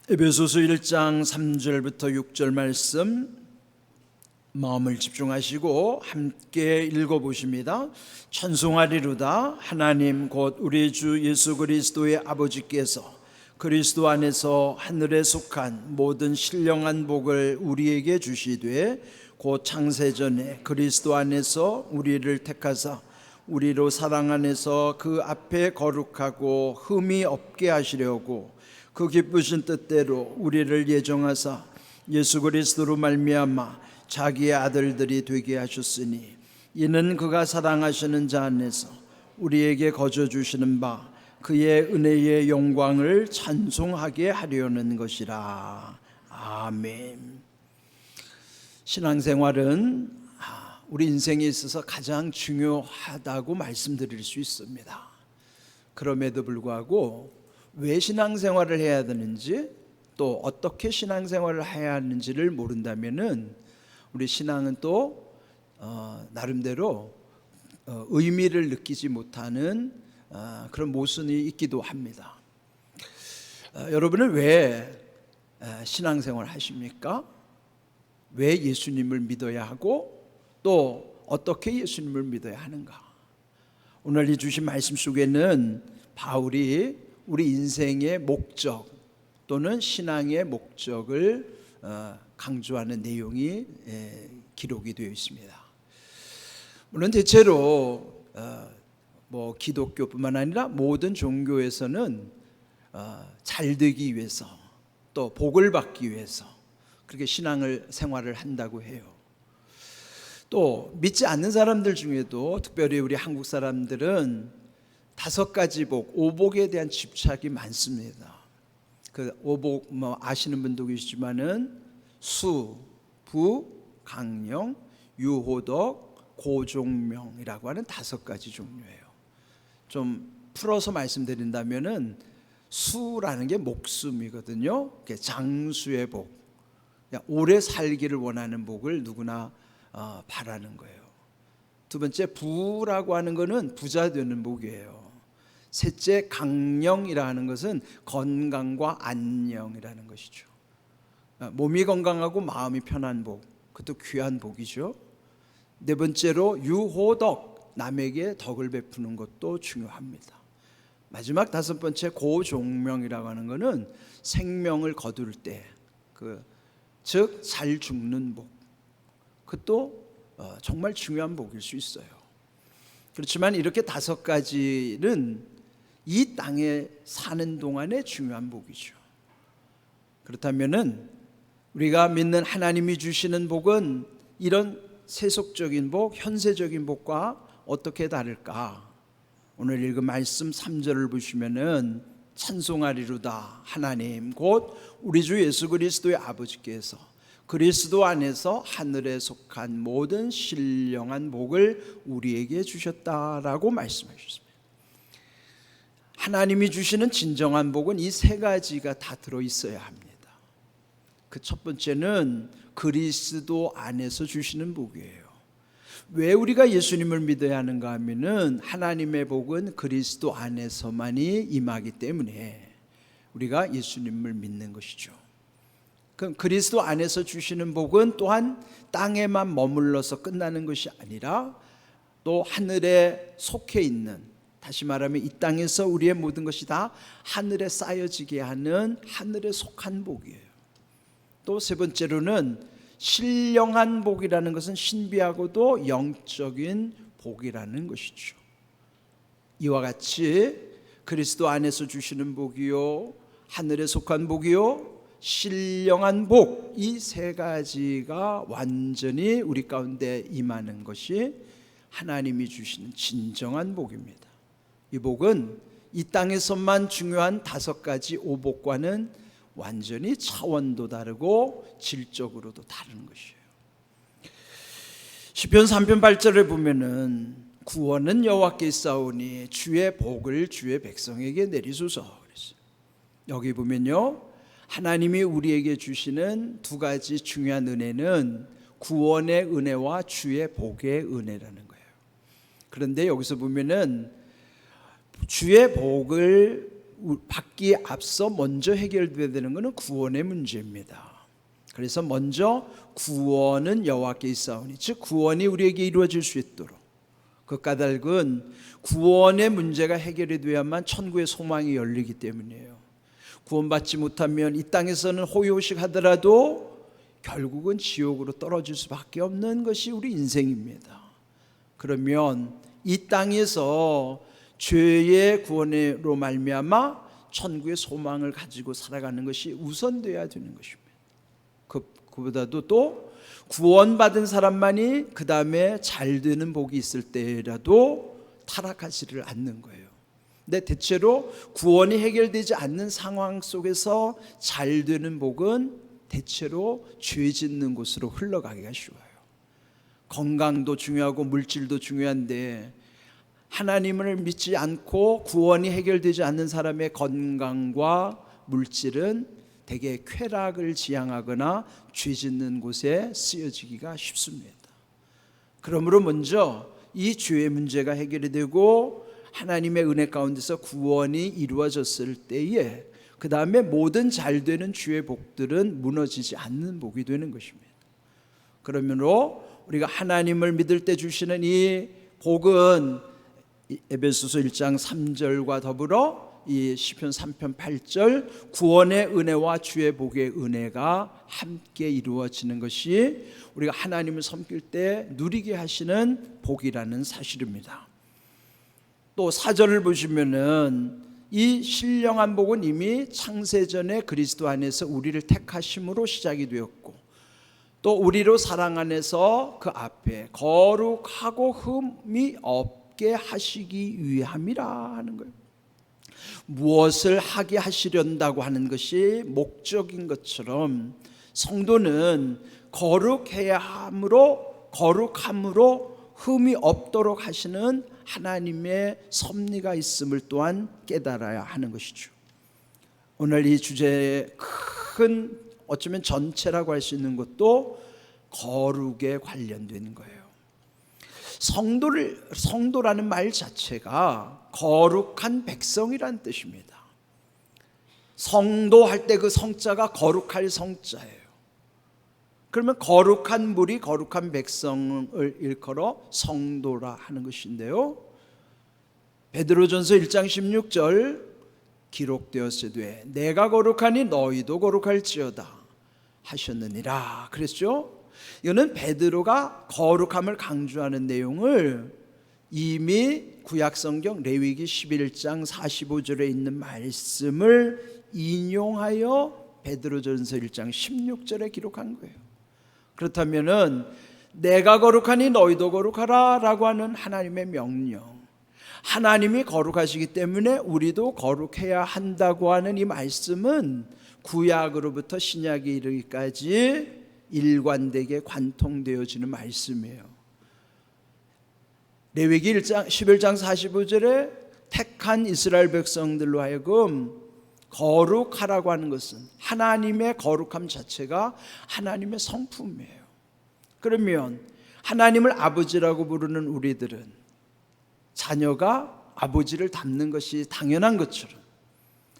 에베소서 1장 3절부터 6절 말씀 마음을 집중하시고 함께 읽어보십니다. 찬송하리로다. 하나님 곧 우리 주 예수 그리스도의 아버지께서 그리스도 안에서 하늘에 속한 모든 신령한 복을 우리에게 주시되 곧 창세전에 그리스도 안에서 우리를 택하사 우리로 사랑 안에서 그 앞에 거룩하고 흠이 없게 하시려고 그 기쁘신 뜻대로 우리를 예정하사 예수 그리스도로 말미암아 자기의 아들들이 되게 하셨으니 이는 그가 사랑하시는 자 안에서 우리에게 거저 주시는 바 그의 은혜의 영광을 찬송하게 하려는 것이라. 아멘. 신앙생활은 우리 인생에 있어서 가장 중요하다고 말씀드릴 수 있습니다. 그럼에도 불구하고 왜 신앙생활을 해야 되는지 또 어떻게 신앙생활을 해야 하는지를 모른다면은 우리 신앙은 또 나름대로 의미를 느끼지 못하는 그런 모순이 있기도 합니다. 여러분은 왜 신앙생활을 하십니까? 왜 예수님을 믿어야 하고 또 어떻게 예수님을 믿어야 하는가? 오늘 이 주신 말씀 속에는 바울이 우리 인생의 목적 또는 신앙의 목적을 강조하는 내용이 기록이 되어 있습니다. 물론 대체로 기독교뿐만 아니라 모든 종교에서는 잘 되기 위해서 또 복을 받기 위해서 그렇게 신앙을 생활을 한다고 해요. 또 믿지 않는 사람들 중에도 특별히 우리 한국 사람들은 5가지 복, 오복에 대한 집착이 많습니다. 그 오복 아시는 분도 계시지만은 수, 부, 강령, 유호덕, 고종명이라고 하는 5가지 종류예요. 좀 풀어서 말씀드린다면은 수라는 게 목숨이거든요. 장수의 복, 오래 살기를 원하는 복을 누구나 바라는 거예요. 두 번째 부라고 하는 것은 부자 되는 복이에요. 셋째 강령이라 하는 것은 건강과 안녕이라는 것이죠. 몸이 건강하고 마음이 편한 복, 그것도 귀한 복이죠. 네 번째로 유호덕, 남에게 덕을 베푸는 것도 중요합니다. 마지막 5번째 고종명이라고 하는 것은 생명을 거둘 때, 즉 잘 죽는 복, 그것도 정말 중요한 복일 수 있어요. 그렇지만 이렇게 5가지는 이 땅에 사는 동안에 중요한 복이죠. 그렇다면은 우리가 믿는 하나님이 주시는 복은 이런 세속적인 복, 현세적인 복과 어떻게 다를까? 오늘 읽은 말씀 3절을 보시면은 찬송하리로다. 하나님 곧 우리 주 예수 그리스도의 아버지께서 그리스도 안에서 하늘에 속한 모든 신령한 복을 우리에게 주셨다라고 말씀하셨습니다. 하나님이 주시는 진정한 복은 이 3가지가 다 들어있어야 합니다. 그 첫 번째는 그리스도 안에서 주시는 복이에요. 왜 우리가 예수님을 믿어야 하는가 하면은 하나님의 복은 그리스도 안에서만이 임하기 때문에 우리가 예수님을 믿는 것이죠. 그럼 그리스도 안에서 주시는 복은 또한 땅에만 머물러서 끝나는 것이 아니라 또 하늘에 속해 있는, 다시 말하면 이 땅에서 우리의 모든 것이 다 하늘에 쌓여지게 하는 하늘에 속한 복이에요. 또 세 번째로는 신령한 복이라는 것은 신비하고도 영적인 복이라는 것이죠. 이와 같이 그리스도 안에서 주시는 복이요, 하늘에 속한 복이요, 신령한 복, 이 3가지가 완전히 우리 가운데 임하는 것이 하나님이 주시는 진정한 복입니다. 이 복은 이 땅에서만 중요한 5가지 오복과는 완전히 차원도 다르고 질적으로도 다른 것이에요. 시편 3편 8절에 보면은 구원은 여호와께 있사오니 주의 복을 주의 백성에게 내리소서 그랬어요. 여기 보면요, 하나님이 우리에게 주시는 2가지 중요한 은혜는 구원의 은혜와 주의 복의 은혜라는 거예요. 그런데 여기서 보면은 주의 복을 받기에 앞서 먼저 해결돼야 되는 것은 구원의 문제입니다. 그래서 먼저 구원은 여호와께 있사오니, 즉 구원이 우리에게 이루어질 수 있도록 그 까닭은 구원의 문제가 해결이 돼야만 천국의 소망이 열리기 때문이에요. 구원받지 못하면 이 땅에서는 호의호식 하더라도 결국은 지옥으로 떨어질 수밖에 없는 것이 우리 인생입니다. 그러면 이 땅에서 죄의 구원으로 말미암아 천국의 소망을 가지고 살아가는 것이 우선돼야 되는 것입니다. 그보다도 또 구원받은 사람만이 그 다음에 잘 되는 복이 있을 때라도 타락하지를 않는 거예요. 근데 대체로 구원이 해결되지 않는 상황 속에서 잘 되는 복은 대체로 죄 짓는 곳으로 흘러가기가 쉬워요. 건강도 중요하고 물질도 중요한데 하나님을 믿지 않고 구원이 해결되지 않는 사람의 건강과 물질은 대개 쾌락을 지향하거나 죄 짓는 곳에 쓰여지기가 쉽습니다. 그러므로 먼저 이 죄의 문제가 해결이 되고 하나님의 은혜 가운데서 구원이 이루어졌을 때에 그 다음에 모든 잘 되는 주의 복들은 무너지지 않는 복이 되는 것입니다. 그러므로 우리가 하나님을 믿을 때 주시는 이 복은 에베소서 1장 3절과 더불어 이 시편 3편 8절 구원의 은혜와 주의 복의 은혜가 함께 이루어지는 것이 우리가 하나님을 섬길 때 누리게 하시는 복이라는 사실입니다. 또 4절을 보시면은 이 신령한 복은 이미 창세전에 그리스도 안에서 우리를 택하심으로 시작이 되었고 또 우리로 사랑 안에서 그 앞에 거룩하고 흠이 없게 하시기 위함이라 하는 거예요. 무엇을 하게 하시련다고 하는 것이 목적인 것처럼 성도는 거룩함으로 흠이 없도록 하시는 하나님의 섭리가 있음을 또한 깨달아야 하는 것이죠. 오늘 이 주제의 큰 어쩌면 전체라고 할 수 있는 것도 거룩에 관련된 거예요. 성도라는 말 자체가 거룩한 백성이란 뜻입니다. 성도할 때 그 성자가 거룩할 성자예요. 그러면 거룩한 무리, 거룩한 백성을 일컬어 성도라 하는 것인데요, 베드로전서 1장 16절 기록되었으되 내가 거룩하니 너희도 거룩할지어다 하셨느니라 그랬죠. 이거는 베드로가 거룩함을 강조하는 내용을 이미 구약성경 레위기 11장 45절에 있는 말씀을 인용하여 베드로전서 1장 16절에 기록한 거예요. 그렇다면은 내가 거룩하니 너희도 거룩하라 라고 하는 하나님의 명령, 하나님이 거룩하시기 때문에 우리도 거룩해야 한다고 하는 이 말씀은 구약으로부터 신약에 이르기까지 일관되게 관통되어지는 말씀이에요. 레위기 11장 45절에 택한 이스라엘 백성들로 하여금 거룩하라고 하는 것은 하나님의 거룩함 자체가 하나님의 성품이에요. 그러면 하나님을 아버지라고 부르는 우리들은 자녀가 아버지를 닮는 것이 당연한 것처럼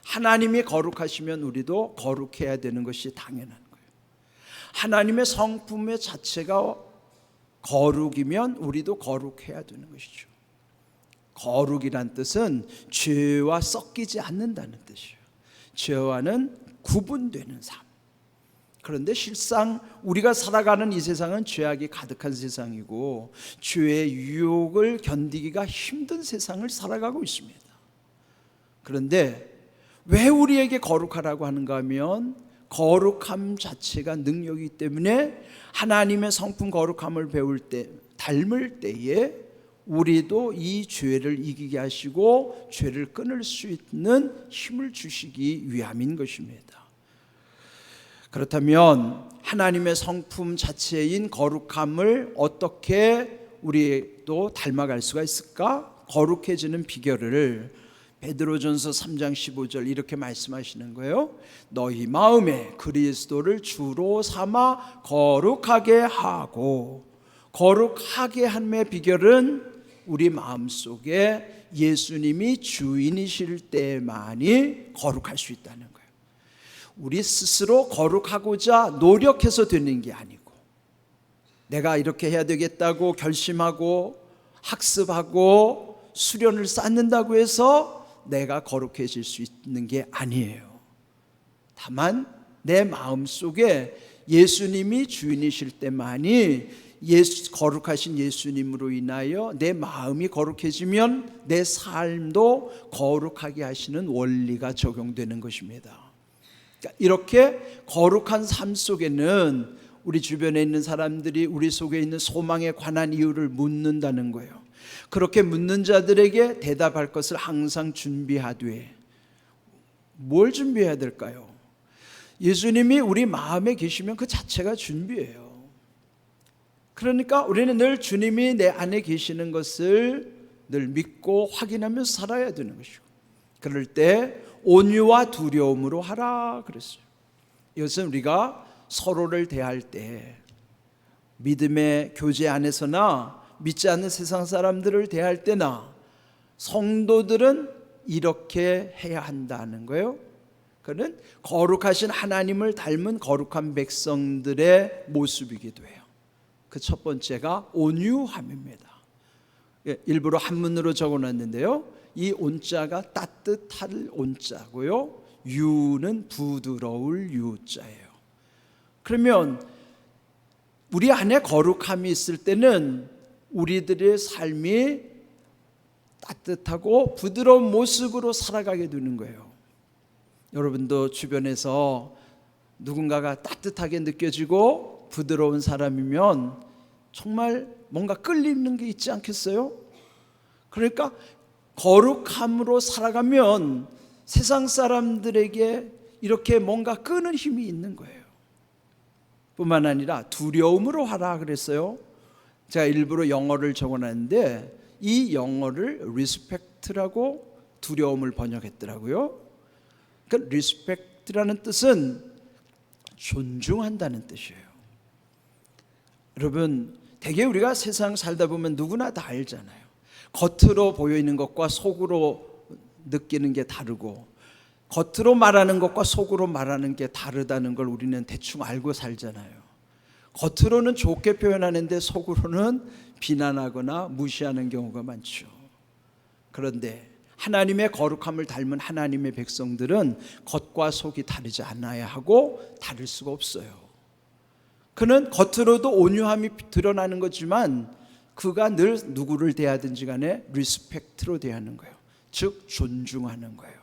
하나님이 거룩하시면 우리도 거룩해야 되는 것이 당연한 거예요. 하나님의 성품의 자체가 거룩이면 우리도 거룩해야 되는 것이죠. 거룩이란 뜻은 죄와 섞이지 않는다는 뜻이에요. 죄와는 구분되는 삶. 그런데 실상 우리가 살아가는 이 세상은 죄악이 가득한 세상이고 죄의 유혹을 견디기가 힘든 세상을 살아가고 있습니다. 그런데 왜 우리에게 거룩하라고 하는가 하면 거룩함 자체가 능력이기 때문에 하나님의 성품 거룩함을 배울 때, 닮을 때에 우리도 이 죄를 이기게 하시고 죄를 끊을 수 있는 힘을 주시기 위함인 것입니다. 그렇다면 하나님의 성품 자체인 거룩함을 어떻게 우리도 닮아갈 수가 있을까? 거룩해지는 비결을 베드로전서 3장 15절 이렇게 말씀하시는 거예요. 너희 마음에 그리스도를 주로 삼아 거룩하게 하고, 거룩하게 함의 비결은 우리 마음속에 예수님이 주인이실 때만이 거룩할 수 있다는 거예요. 우리 스스로 거룩하고자 노력해서 되는 게 아니고, 내가 이렇게 해야 되겠다고 결심하고 학습하고 수련을 쌓는다고 해서 내가 거룩해질 수 있는 게 아니에요. 다만 내 마음속에 예수님이 주인이실 때만이 거룩하신 예수님으로 인하여 내 마음이 거룩해지면 내 삶도 거룩하게 하시는 원리가 적용되는 것입니다. 그러니까 이렇게 거룩한 삶 속에는 우리 주변에 있는 사람들이 우리 속에 있는 소망에 관한 이유를 묻는다는 거예요. 그렇게 묻는 자들에게 대답할 것을 항상 준비하되, 뭘 준비해야 될까요? 예수님이 우리 마음에 계시면 그 자체가 준비예요. 그러니까 우리는 늘 주님이 내 안에 계시는 것을 늘 믿고 확인하면서 살아야 되는 것이고, 그럴 때 온유와 두려움으로 하라 그랬어요. 이것은 우리가 서로를 대할 때, 믿음의 교제 안에서나 믿지 않는 세상 사람들을 대할 때나, 성도들은 이렇게 해야 한다는 거예요. 그는 거룩하신 하나님을 닮은 거룩한 백성들의 모습이기도 해요. 그 첫 번째가 온유함입니다. 일부러 한문으로 적어놨는데요, 이 온자가 따뜻할 온자고요, 유는 부드러울 유자예요. 그러면 우리 안에 거룩함이 있을 때는 우리들의 삶이 따뜻하고 부드러운 모습으로 살아가게 되는 거예요. 여러분도 주변에서 누군가가 따뜻하게 느껴지고 부드러운 사람이면 정말 뭔가 끌리는 게 있지 않겠어요? 그러니까 거룩함으로 살아가면 세상 사람들에게 이렇게 뭔가 끄는 힘이 있는 거예요. 뿐만 아니라 두려움으로 하라 그랬어요. 제가 일부러 영어를 적어놨는데 이 영어를 respect라고 두려움을 번역했더라고요. 그러니까 respect라는 뜻은 존중한다는 뜻이에요. 여러분, 대개 우리가 세상 살다 보면 누구나 다 알잖아요. 겉으로 보이는 것과 속으로 느끼는 게 다르고, 겉으로 말하는 것과 속으로 말하는 게 다르다는 걸 우리는 대충 알고 살잖아요. 겉으로는 좋게 표현하는데 속으로는 비난하거나 무시하는 경우가 많죠. 그런데 하나님의 거룩함을 닮은 하나님의 백성들은 겉과 속이 다르지 않아야 하고 다를 수가 없어요. 그는 겉으로도 온유함이 드러나는 거지만 그가 늘 누구를 대하든지 간에 리스펙트로 대하는 거예요. 즉 존중하는 거예요.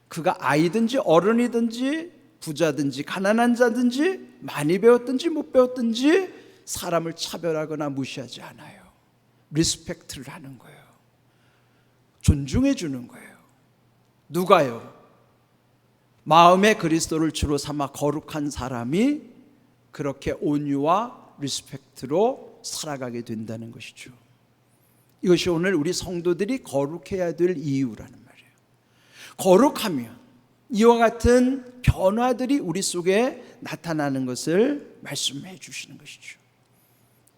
그가 아이든지 어른이든지 부자든지 가난한 자든지 많이 배웠든지 못 배웠든지 사람을 차별하거나 무시하지 않아요. 리스펙트를 하는 거예요. 존중해 주는 거예요. 누가요? 마음의 그리스도를 주로 삼아 거룩한 사람이 그렇게 온유와 리스펙트로 살아가게 된다는 것이죠. 이것이 오늘 우리 성도들이 거룩해야 될 이유라는 말이에요. 거룩하면 이와 같은 변화들이 우리 속에 나타나는 것을 말씀해 주시는 것이죠.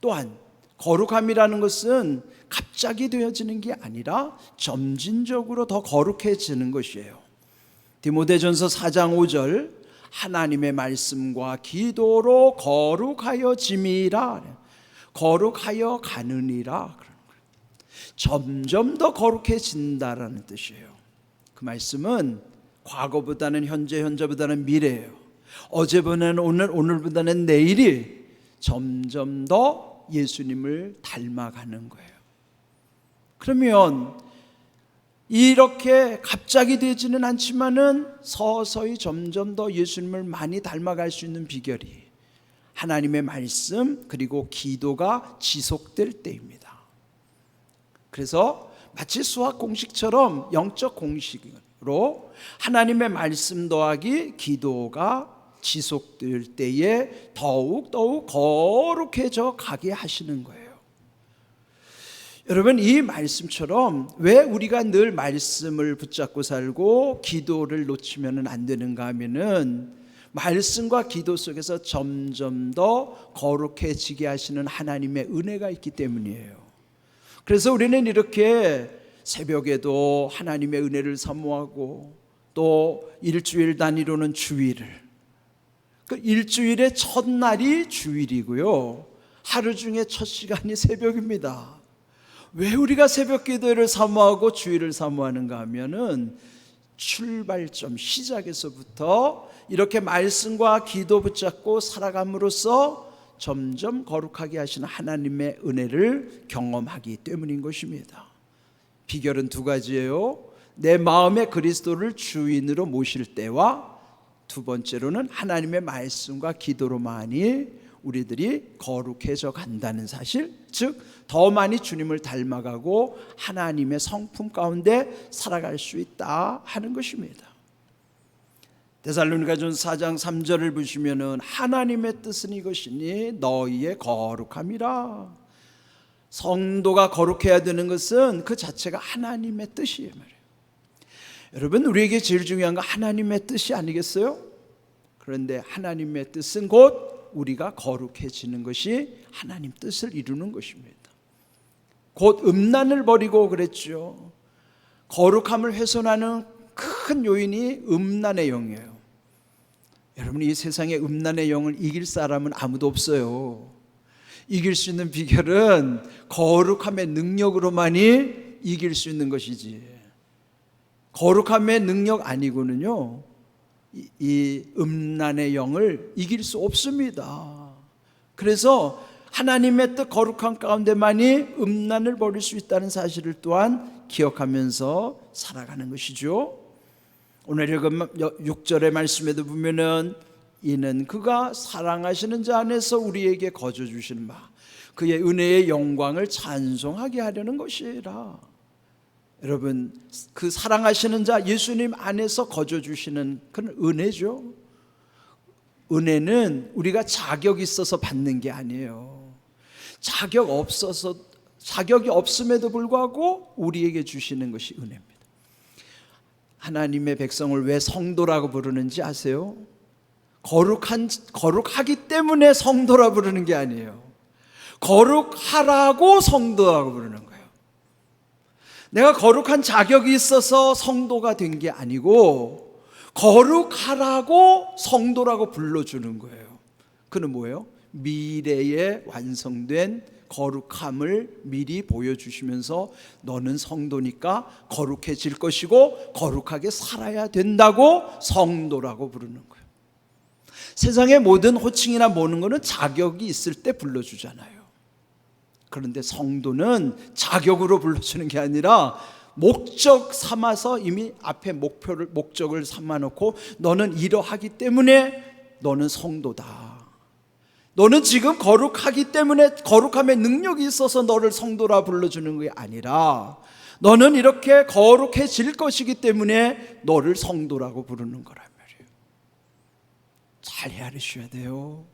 또한 거룩함이라는 것은 갑자기 되어지는 게 아니라 점진적으로 더 거룩해지는 것이에요. 디모데전서 4장 5절, 하나님의 말씀과 기도로 거룩하여 짐이라, 거룩하여 가느니라. 점점 더 거룩해진다라는 뜻이에요. 그 말씀은 과거보다는 현재, 현재보다는 미래예요. 어제보다는 오늘, 오늘보다는 내일이 점점 더 예수님을 닮아가는 거예요. 그러면 이렇게 갑자기 되지는 않지만은 서서히 점점 더 예수님을 많이 닮아갈 수 있는 비결이 하나님의 말씀 그리고 기도가 지속될 때입니다. 그래서 마치 수학 공식처럼 영적 공식으로 하나님의 말씀 더하기 기도가 지속될 때에 더욱 거룩해져 가게 하시는 거예요. 여러분, 이 말씀처럼 왜 우리가 늘 말씀을 붙잡고 살고 기도를 놓치면 안 되는가 하면은 말씀과 기도 속에서 점점 더 거룩해지게 하시는 하나님의 은혜가 있기 때문이에요. 그래서 우리는 이렇게 새벽에도 하나님의 은혜를 사모하고 또 일주일 단위로는 주일을, 그 일주일의 첫날이 주일이고요, 하루 중에 첫 시간이 새벽입니다. 왜 우리가 새벽 기도를 사모하고 주일을 사모하는가 하면은 출발점, 시작에서부터 이렇게 말씀과 기도 붙잡고 살아감으로써 점점 거룩하게 하시는 하나님의 은혜를 경험하기 때문인 것입니다. 비결은 두 가지예요. 내 마음에 그리스도를 주인으로 모실 때와 두 번째로는 하나님의 말씀과 기도로만이 우리들이 거룩해져 간다는 사실, 즉 더 많이 주님을 닮아가고 하나님의 성품 가운데 살아갈 수 있다 하는 것입니다. 데살로니가전서 4장 3절을 보시면은 하나님의 뜻은 이것이니 너희의 거룩함이라. 성도가 거룩해야 되는 것은 그 자체가 하나님의 뜻이에요 말이에요. 여러분, 우리에게 제일 중요한 건 하나님의 뜻이 아니겠어요? 그런데 하나님의 뜻은 곧 우리가 거룩해지는 것이 하나님 뜻을 이루는 것입니다. 곧 음란을 버리고 그랬죠. 거룩함을 훼손하는 큰 요인이 음란의 영이에요. 여러분, 이 세상에 음란의 영을 이길 사람은 아무도 없어요. 이길 수 있는 비결은 거룩함의 능력으로만이 이길 수 있는 것이지, 거룩함의 능력 아니고는요 이 음란의 영을 이길 수 없습니다. 그래서 하나님의 뜻 거룩한 가운데만이 음란을 버릴 수 있다는 사실을 또한 기억하면서 살아가는 것이죠. 오늘 6절의 말씀에도 보면은 이는 그가 사랑하시는 자 안에서 우리에게 거저 주시는 바 그의 은혜의 영광을 찬송하게 하려는 것이라. 여러분, 그 사랑하시는 자 예수님 안에서 거저 주시는 그런 은혜죠. 은혜는 우리가 자격이 있어서 받는 게 아니에요. 자격이 없음에도 불구하고 우리에게 주시는 것이 은혜입니다. 하나님의 백성을 왜 성도라고 부르는지 아세요? 거룩하기 때문에 성도라 부르는 게 아니에요. 거룩하라고 성도라고 부르는 거예요. 내가 거룩한 자격이 있어서 성도가 된 게 아니고 거룩하라고 성도라고 불러주는 거예요. 그는 뭐예요? 미래에 완성된 거룩함을 미리 보여주시면서 너는 성도니까 거룩해질 것이고 거룩하게 살아야 된다고 성도라고 부르는 거예요. 세상의 모든 호칭이나 모든 것은 자격이 있을 때 불러주잖아요. 그런데 성도는 자격으로 불러주는 게 아니라 목적 삼아서 이미 앞에 목적을 삼아놓고 너는 이러하기 때문에 너는 성도다. 너는 지금 거룩하기 때문에 거룩함의 능력이 있어서 너를 성도라 불러주는 게 아니라 너는 이렇게 거룩해질 것이기 때문에 너를 성도라고 부르는 거란 말이에요. 잘 헤아리셔야 돼요.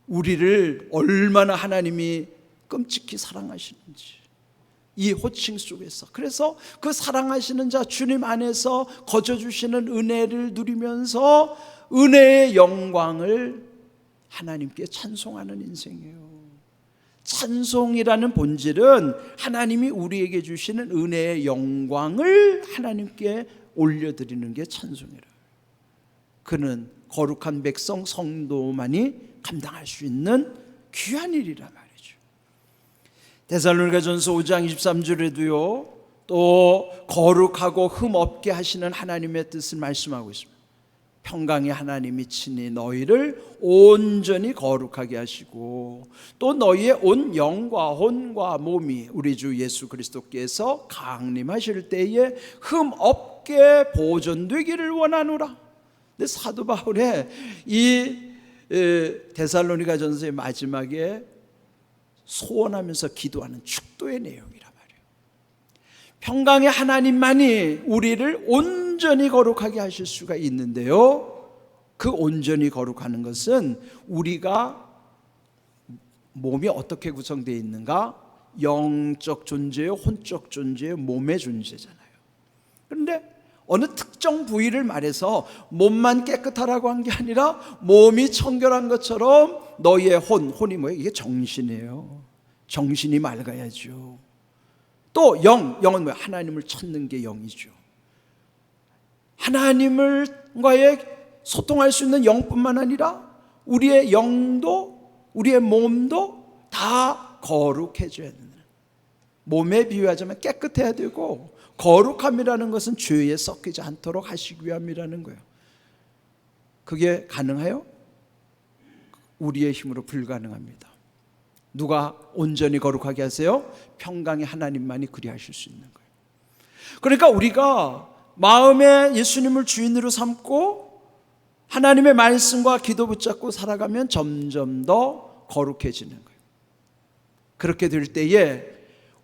우리를 얼마나 하나님이 끔찍히 사랑하시는지 이 호칭 속에서, 그래서 그 사랑하시는 자 주님 안에서 거저 주시는 은혜를 누리면서 은혜의 영광을 하나님께 찬송하는 인생이에요. 찬송이라는 본질은 하나님이 우리에게 주시는 은혜의 영광을 하나님께 올려드리는 게 찬송이라. 그는 거룩한 백성 성도만이 감당할 수 있는 귀한 일이란 말이죠. 데살로니가전서 5장 23절에도요 또 거룩하고 흠 없게 하시는 하나님의 뜻을 말씀하고 있습니다. 평강의 하나님이 친히 너희를 온전히 거룩하게 하시고 또 너희의 온 영과 혼과 몸이 우리 주 예수 그리스도께서 강림하실 때에 흠 없게 보존되기를 원하노라. 근데 사도 바울의 이 데살로니가전서의 마지막에 소원하면서 기도하는 축도의 내용이란 말이에요. 평강의 하나님만이 우리를 온전히 거룩하게 하실 수가 있는데요, 그 온전히 거룩하는 것은 우리가 몸이 어떻게 구성되어 있는가? 영적 존재요, 혼적 존재요, 몸의 존재잖아요. 그런데 어느 특정 부위를 말해서 몸만 깨끗하라고 한 게 아니라 몸이 청결한 것처럼 너희의 혼이 뭐예요? 이게 정신이에요. 정신이 맑아야죠. 또 영은 뭐야? 하나님을 찾는 게 영이죠. 하나님과의 소통할 수 있는 영뿐만 아니라 우리의 영도 우리의 몸도 다 거룩해져야 된다. 몸에 비유하자면 깨끗해야 되고, 거룩함이라는 것은 죄에 섞이지 않도록 하시기 위함이라는 거예요. 그게 가능해요? 우리의 힘으로 불가능합니다. 누가 온전히 거룩하게 하세요? 평강의 하나님만이 그리하실 수 있는 거예요. 그러니까 우리가 마음에 예수님을 주인으로 삼고 하나님의 말씀과 기도 붙잡고 살아가면 점점 더 거룩해지는 거예요. 그렇게 될 때에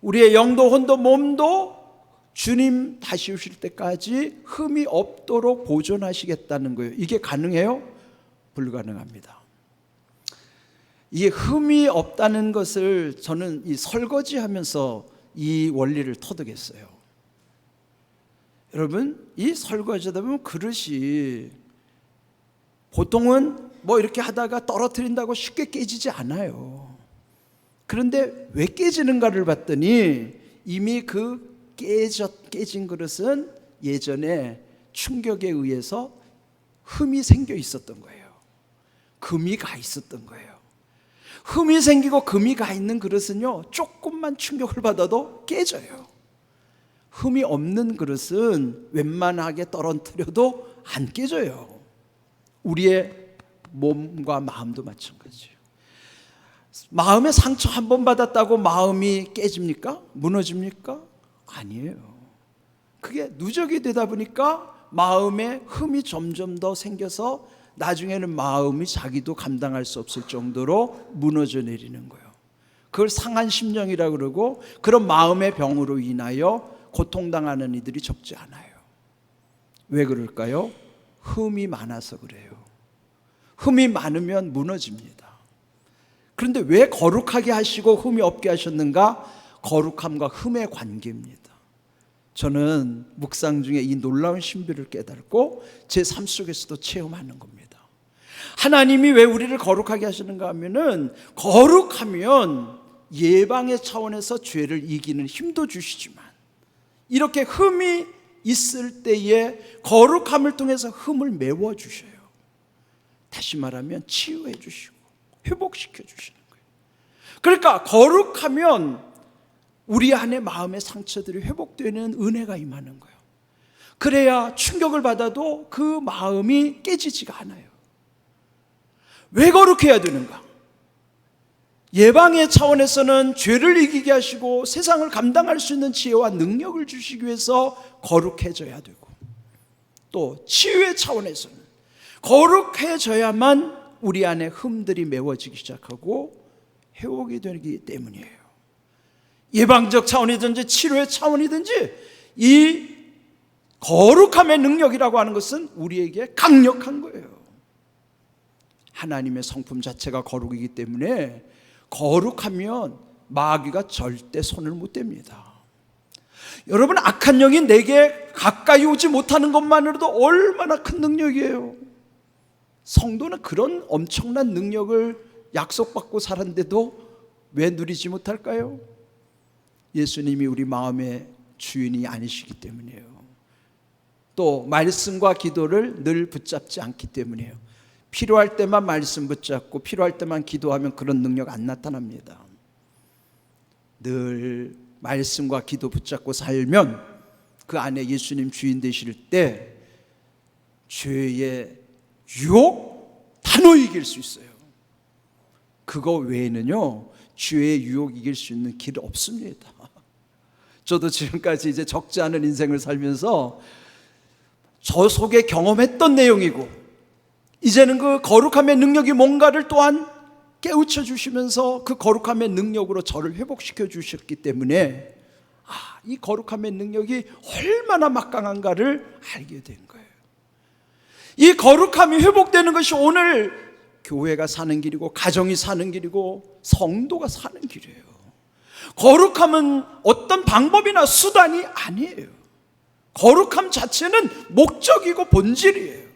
우리의 영도 혼도 몸도 주님 다시 오실 때까지 흠이 없도록 보존하시겠다는 거예요. 이게 가능해요? 불가능합니다. 이게 흠이 없다는 것을 저는 이 설거지하면서 이 원리를 터득했어요. 여러분, 이 설거지하다 보면 그릇이 보통은 뭐 이렇게 하다가 떨어뜨린다고 쉽게 깨지지 않아요. 그런데 왜 깨지는가를 봤더니 이미 그 깨진 그릇은 예전에 충격에 의해서 흠이 생겨 있었던 거예요. 금이 가 있었던 거예요. 흠이 생기고 금이 가 있는 그릇은요, 조금만 충격을 받아도 깨져요. 흠이 없는 그릇은 웬만하게 떨어뜨려도 안 깨져요. 우리의 몸과 마음도 마찬가지예요. 마음의 상처 한 번 받았다고 마음이 깨집니까? 무너집니까? 아니에요. 그게 누적이 되다 보니까 마음에 흠이 점점 더 생겨서 나중에는 마음이 자기도 감당할 수 없을 정도로 무너져 내리는 거예요. 그걸 상한 심령이라고 그러고, 그런 마음의 병으로 인하여 고통당하는 이들이 적지 않아요. 왜 그럴까요? 흠이 많아서 그래요. 흠이 많으면 무너집니다. 그런데 왜 거룩하게 하시고 흠이 없게 하셨는가? 거룩함과 흠의 관계입니다. 저는 묵상 중에 이 놀라운 신비를 깨닫고 제 삶 속에서도 체험하는 겁니다. 하나님이 왜 우리를 거룩하게 하시는가 하면은, 거룩하면 예방의 차원에서 죄를 이기는 힘도 주시지만, 이렇게 흠이 있을 때에 거룩함을 통해서 흠을 메워주셔요. 다시 말하면 치유해 주시고 회복시켜 주시는 거예요. 그러니까 거룩하면 우리 안에 마음의 상처들이 회복되는 은혜가 임하는 거예요. 그래야 충격을 받아도 그 마음이 깨지지가 않아요. 왜 거룩해야 되는가? 예방의 차원에서는 죄를 이기게 하시고 세상을 감당할 수 있는 지혜와 능력을 주시기 위해서 거룩해져야 되고, 또 치유의 차원에서는 거룩해져야만 우리 안에 흠들이 메워지기 시작하고 회복이 되기 때문이에요. 예방적 차원이든지 치료의 차원이든지 이 거룩함의 능력이라고 하는 것은 우리에게 강력한 거예요. 하나님의 성품 자체가 거룩이기 때문에 거룩하면 마귀가 절대 손을 못 댑니다. 여러분, 악한 영이 내게 가까이 오지 못하는 것만으로도 얼마나 큰 능력이에요. 성도는 그런 엄청난 능력을 약속받고 살았는데도 왜 누리지 못할까요? 예수님이 우리 마음의 주인이 아니시기 때문이에요. 또 말씀과 기도를 늘 붙잡지 않기 때문이에요. 필요할 때만 말씀 붙잡고 필요할 때만 기도하면 그런 능력 안 나타납니다. 늘 말씀과 기도 붙잡고 살면 그 안에 예수님 주인 되실 때 죄의 유혹 단호히 이길 수 있어요. 그거 외에는요, 죄의 유혹 이길 수 있는 길 없습니다. 저도 지금까지 이제 적지 않은 인생을 살면서 저 속에 경험했던 내용이고, 이제는 그 거룩함의 능력이 뭔가를 또한 깨우쳐 주시면서 그 거룩함의 능력으로 저를 회복시켜 주셨기 때문에 이 거룩함의 능력이 얼마나 막강한가를 알게 된 거예요. 이 거룩함이 회복되는 것이 오늘 교회가 사는 길이고 가정이 사는 길이고 성도가 사는 길이에요. 거룩함은 어떤 방법이나 수단이 아니에요. 거룩함 자체는 목적이고 본질이에요.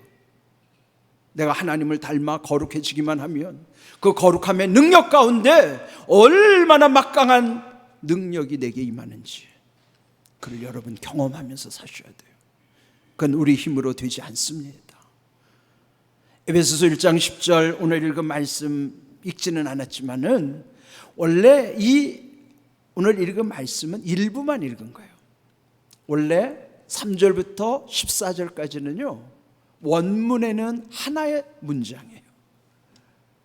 내가 하나님을 닮아 거룩해지기만 하면 그 거룩함의 능력 가운데 얼마나 막강한 능력이 내게 임하는지 그를 여러분 경험하면서 사셔야 돼요. 그건 우리 힘으로 되지 않습니다. 에베소서 1장 10절 오늘 읽은 말씀 읽지는 않았지만은 원래 이 오늘 읽은 말씀은 일부만 읽은 거예요. 원래 3절부터 14절까지는요 원문에는 하나의 문장이에요.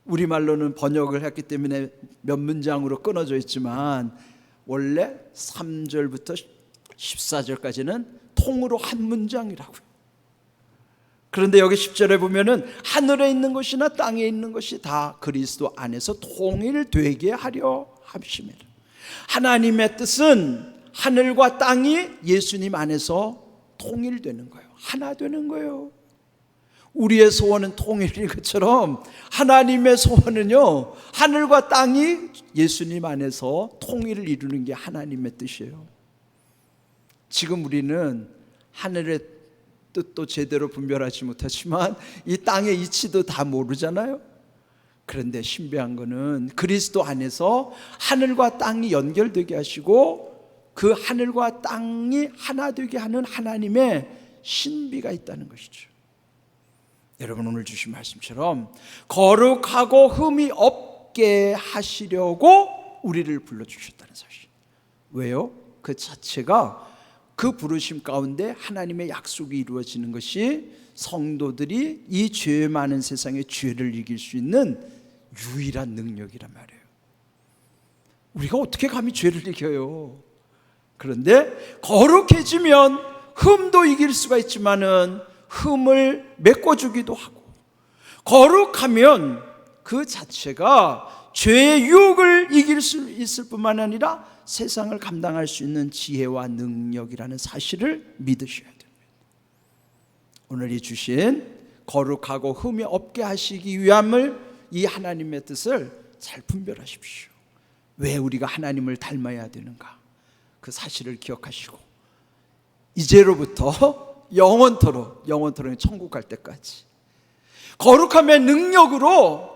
우리말로는 번역을 했기 때문에 몇 문장으로 끊어져 있지만 원래 3절부터 14절까지는 통으로 한 문장이라고요. 그런데 여기 10절에 보면은 하늘에 있는 것이나 땅에 있는 것이 다 그리스도 안에서 통일되게 하려 하심이라. 하나님의 뜻은 하늘과 땅이 예수님 안에서 통일되는 거예요. 하나 되는 거예요. 우리의 소원은 통일인 것처럼 하나님의 소원은요 하늘과 땅이 예수님 안에서 통일을 이루는 게 하나님의 뜻이에요. 지금 우리는 하늘의 뜻도 제대로 분별하지 못하지만 이 땅의 이치도 다 모르잖아요. 그런데 신비한 거는 그리스도 안에서 하늘과 땅이 연결되게 하시고 그 하늘과 땅이 하나 되게 하는 하나님의 신비가 있다는 것이죠. 여러분 오늘 주신 말씀처럼 거룩하고 흠이 없게 하시려고 우리를 불러주셨다는 사실. 왜요? 그 자체가 그 부르심 가운데 하나님의 약속이 이루어지는 것이 성도들이 이 죄 많은 세상의 죄를 이길 수 있는 유일한 능력이란 말이에요. 우리가 어떻게 감히 죄를 이겨요? 그런데 거룩해지면 흠도 이길 수가 있지만은 흠을 메꿔주기도 하고 거룩하면 그 자체가 죄의 유혹을 이길 수 있을 뿐만 아니라 세상을 감당할 수 있는 지혜와 능력이라는 사실을 믿으셔야 됩니다. 오늘 이 주신 거룩하고 흠이 없게 하시기 위함을 이 하나님의 뜻을 잘 분별하십시오. 왜 우리가 하나님을 닮아야 되는가 그 사실을 기억하시고 이제로부터 영원토록 천국 갈 때까지 거룩함의 능력으로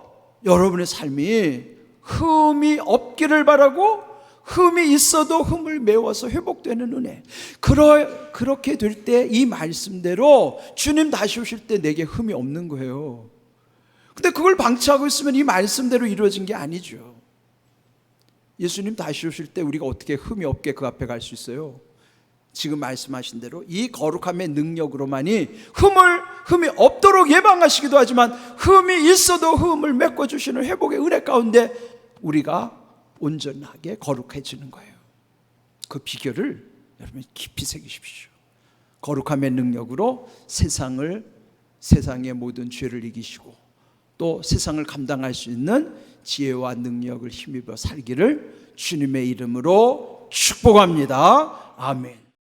여러분의 삶이 흠이 없기를 바라고 흠이 있어도 흠을 메워서 회복되는 은혜. 그렇게 될 때 이 말씀대로 주님 다시 오실 때 내게 흠이 없는 거예요. 근데 그걸 방치하고 있으면 이 말씀대로 이루어진 게 아니죠. 예수님 다시 오실 때 우리가 어떻게 흠이 없게 그 앞에 갈 수 있어요? 지금 말씀하신 대로 이 거룩함의 능력으로만이 흠이 없도록 예방하시기도 하지만 흠이 있어도 흠을 메꿔주시는 회복의 은혜 가운데 우리가 온전하게 거룩해지는 거예요. 그 비결을 여러분 깊이 새기십시오. 거룩함의 능력으로 세상의 모든 죄를 이기시고 또 세상을 감당할 수 있는 지혜와 능력을 힘입어 살기를 주님의 이름으로 축복합니다. 아멘.